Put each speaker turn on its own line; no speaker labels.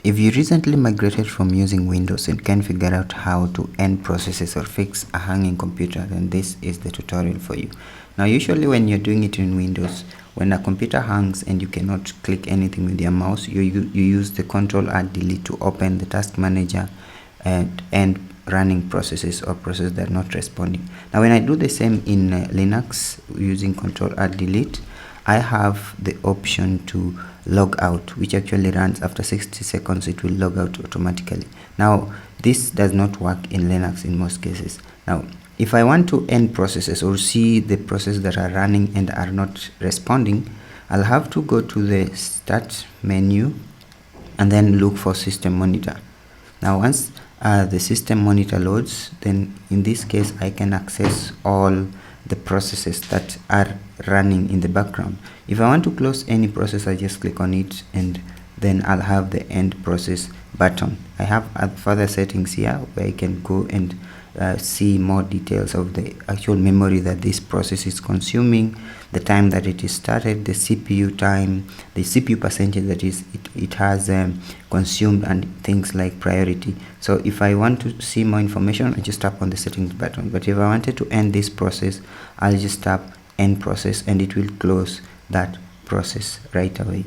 If you recently migrated from using Windows and can't figure out how to end processes or fix a hanging computer, then this is the tutorial for you. Now usually when you're doing it in Windows, when a computer hangs and you cannot click anything with your mouse, you use the Ctrl+Alt+Delete to open the task manager and end running processes or processes that are not responding. Now when I do the same in Linux using Ctrl+Alt+Delete, I have the option to log out, which actually runs after 60 seconds. It will log out automatically. Now this does not work in Linux in most cases. Now if I want to end processes or see the processes that are running and are not responding, I'll have to go to the start menu and then look for system monitor. Now once the system monitor loads, then in this case I can access all the processes that are running in the background. If I want to close any process, I just click on it and then I'll have the end process button. I have further settings here where I can go and see more details of the actual memory that this process is consuming, the time that it is started, the CPU time, the CPU percentage that it has consumed, and things like priority. So if I want to see more information, I just tap on the settings button. But if I wanted to end this process, I'll just tap end process and it will close that process right away.